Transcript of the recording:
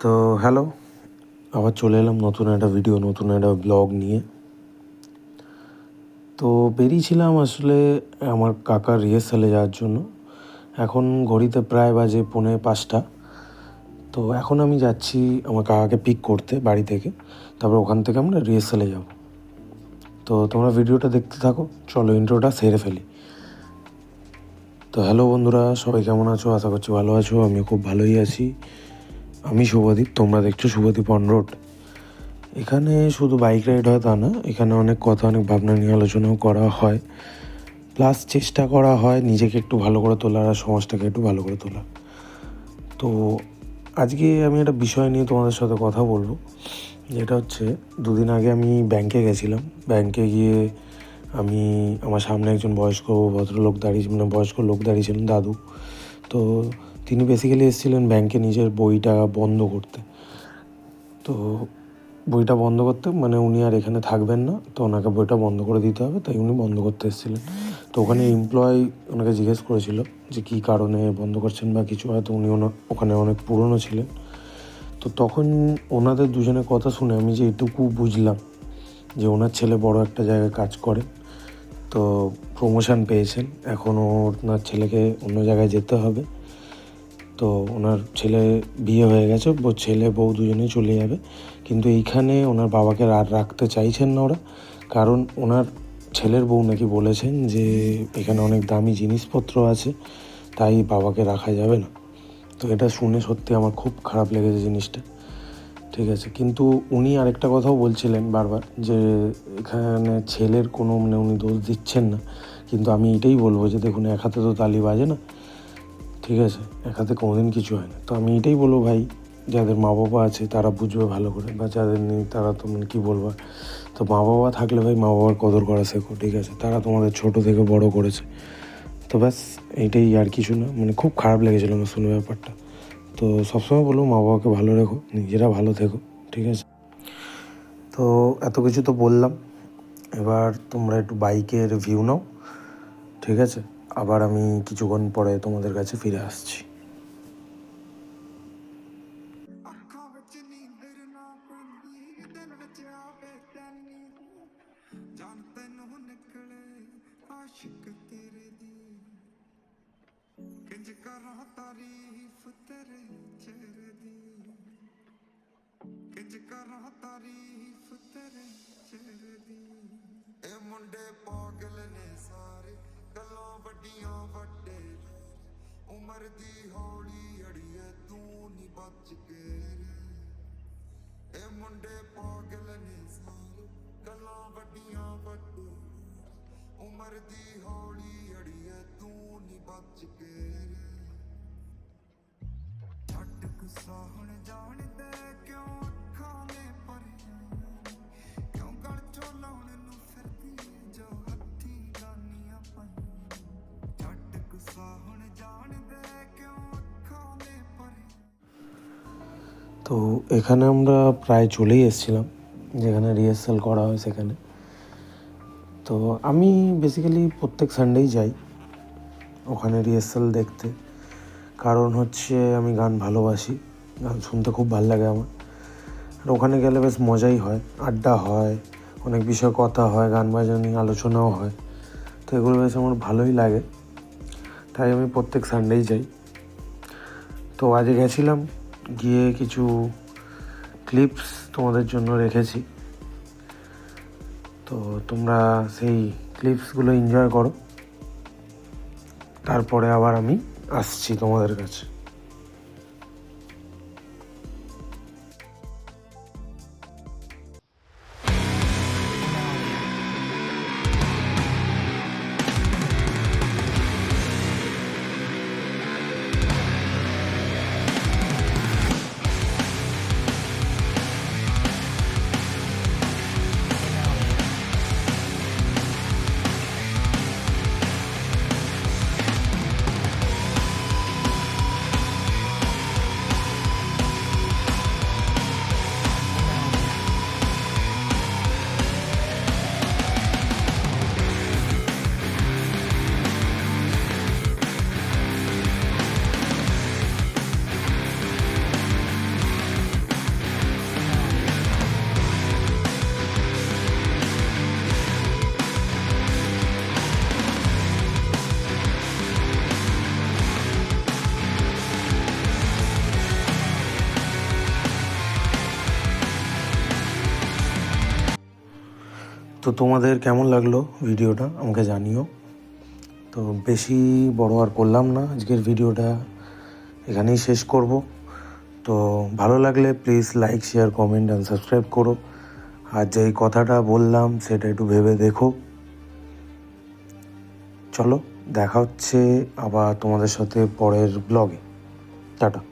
তো হ্যালো, আবার চলে এলাম নতুন একটা ভিডিও, নতুন একটা ব্লগ নিয়ে। তো বেরিয়েছিলাম আসলে আমার কাকার রিহার্সালে যাওয়ার জন্য। এখন ঘড়িতে প্রায় বাজে 4:45। তো এখন আমি যাচ্ছি আমার কাকাকে পিক করতে বাড়ি থেকে, তারপর ওখান থেকে আমরা রিহার্সালে যাব। তো তোমরা ভিডিওটা দেখতে থাকো, চলো ইন্ট্রোটা সেরে ফেলি। তো হ্যালো বন্ধুরা, সবাই কেমন আছো? আশা করছি ভালো আছো। আমিও খুব ভালোই আছি। আমি শুভদীপ, তোমরা দেখছো শুভদীপ অন রোড। এখানে শুধু বাইক রাইড হয় তা না, এখানে অনেক কথা, অনেক ভাবনা নিয়ে আলোচনাও করা হয়, প্লাস চেষ্টা করা হয় নিজেকে একটু ভালো করে তোলার আর সমাজটাকে একটু ভালো করে তোলার। তো আজকে আমি একটা বিষয় নিয়ে তোমাদের সাথে কথা বলবো, যেটা হচ্ছে 2 দিন আগে আমি ব্যাংকে গেছিলাম। ব্যাংকে গিয়ে আমার সামনে একজন বয়স্ক ভদ্রলোক বয়স্ক লোক দাঁড়িয়েছিলেন, দাদু। তো তিনি বেসিক্যালি এসেছিলেন ব্যাংকে নিজের বইটা বন্ধ করতে। তো বইটা বন্ধ করতে মানে উনি আর এখানে থাকবেন না, তো ওনাকে বইটা বন্ধ করে দিতে হবে, তাই উনি বন্ধ করতে এসেছিলেন। তো ওখানে এমপ্লয়ি ওনাকে জিজ্ঞেস করেছিল যে কী কারণে বন্ধ করছেন বা কিছু, হয়তো উনি ওখানে অনেক পুরনো ছিলেন। তো তখন ওনাদের দুজনের কথা শুনে আমি যে এটুকু বুঝলাম যে ওনার ছেলে বড় একটা জায়গায় কাজ করে, তো প্রমোশন পেয়েছেন, এখনও ওনার ছেলেকে অন্য জায়গায় যেতে হবে। তো ওনার ছেলে বিয়ে হয়ে গেছে, ছেলে বউ দুজনেই চলে যাবে, কিন্তু এইখানে ওনার বাবাকে আর রাখতে চাইছেন না ওরা, কারণ ওনার ছেলের বউ নাকি বলেছেন যে এখানে অনেক দামি জিনিসপত্র আছে, তাই বাবাকে রাখা যাবে না। তো এটা শুনে সত্যি আমার খুব খারাপ লেগেছে জিনিসটা, ঠিক আছে। কিন্তু উনি আরেকটা কথাও বলছিলেন বারবার যে এখানে ছেলের কোনো উনি দোষ দিচ্ছেন না, কিন্তু আমি এটাই বলবো যে দেখুন, এক হাতে তো তালি বাজে না, ঠিক আছে, এক হাতে কোনোদিন কিছু হয় না। তো আমি এটাই বলবো ভাই, যাদের মা বাবা আছে তারা বুঝবে ভালো করে, বা যাদের নেই তারা তো কী বলবো। তো মা বাবা থাকলে ভাই মা বাবার কদর করা শেখো, ঠিক আছে, তারা তোমাদের ছোটো থেকে বড় করেছে। তো ব্যাস এইটাই, আর কিছু না। খুব খারাপ লেগেছিলো আমার শুনে ব্যাপারটা। তো সবসময় বলবো মা বাবাকে ভালো রেখো, নিজেরা ভালো থেকো, ঠিক আছে। তো এত কিছু তো বললাম, এবার তোমরা একটু বাইকের ভিউ নাও, ঠিক আছে। আবার আমি কিছুক্ষণ পরে তোমাদের কাছে ফিরে আসছি। ਮੁੰਡੇ ਪਾਗਲ ਨੇ ਸਾਰੇ, ਗੱਲਾਂ ਵੱਡੀਆਂ ਵੱਡੇ, ਉਮਰ ਦੀ ਹੌਲੀ ਅੜੀਏ ਤੂੰ ਨੀ ਬਚ ਕੇ ਰਹਿ। ਇਹ ਮੁੰਡੇ ਪਾਗਲ ਨੇ ਸਾਰੇ, ਗੱਲਾਂ ਵੱਡੀਆਂ ਵੱਡੇ, ਉਮਰ ਦੀ ਹੌਲੀ ਅੜੀਏ ਤੂੰ ਨੀ ਬਚ ਕੇ ਰਹਿ। ਛੱਡ ਗੁੱਸਾ ਹੁਣ ਜਾਣ ਦੇ, ਕਿਉਂ ਅੱਖਾਂ ਨੇ ਭਰੀਆਂ, ਕਿਉਂ ਗਲ ਚੋਂ ਲਾਉਣ ਨੂੰ ਫਿਰਦੀ ਜੋ ਹੱਥੀ ਗਾਨੀਆਂ ਪਾਈਆਂ। ਛੱਡ ਗੁੱਸਾ ਹੁਣ ਜਾਣ ਦੇ, ਕਿਉਂ ਅੱਖਾਂ ਨੇ ਭਰੀਆਂ। তো এখানে আমরা প্রায় চলেই এসেছিলাম, যেখানে রিহার্সাল করা হয় সেখানে। তো আমি বেসিক্যালি প্রত্যেক সানডেই যাই ওখানে রিহার্সাল দেখতে, কারণ হচ্ছে আমি গান ভালোবাসি, গান শুনতে খুব ভালো লাগে আমার। আর ওখানে গেলে বেশ মজাই হয়, আড্ডা হয়, অনেক বিষয়ে কথা হয়, গান বাজনা নিয়ে আলোচনাও হয়। তো এগুলো বেশ আমার ভালোই লাগে, তাই আমি প্রত্যেক সানডেই যাই। তো আজ গেছিলাম, গিয়ে কিছু ক্লিপস তোমাদের জন্য রেখেছি, তো তোমরা সেই ক্লিপসগুলো এনজয় করো, তারপরে আবার আমি আসছি তোমাদের কাছে। তোমাদের কেমন লাগলো ভিডিওটা আমাকে জানিও। তো বেশি বড় আর করলাম না, আজকের ভিডিওটা এখানেই শেষ করব। তো ভালো লাগলে please like, share, comment and subscribe করো। আর যেই কথাটা বললাম সেটা একটু ভেবে দেখো। চলো, দেখা হচ্ছে আবার তোমাদের সাথে পরের ব্লগে। টাটা।